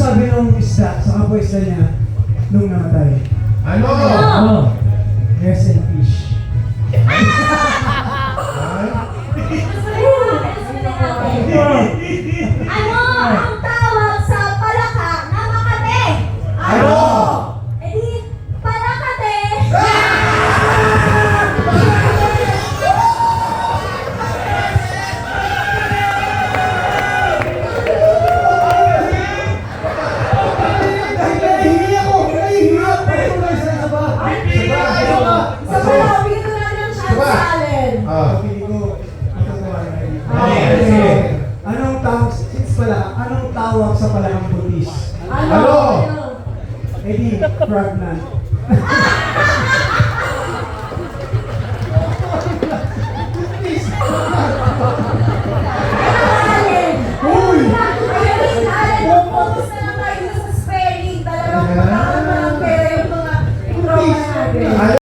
sabi nung isda sa kapwa-isda niya nung namatay? Ano? Rest in fish. Ano ang tawag sa palaka na Makate? Ano? Eh di, palakate! Nahihingi ako! Nahihingi ako! Paano ba isa ba? Sa pala, bigyan ko natin ng chance sa Allen. Pili ko, matutuwa na kayo. Sige. Anong tawag, since pala, anong tawag sa palakang butis? Ano? Eh di, pregnant. Allen! Uy! Allen, focus na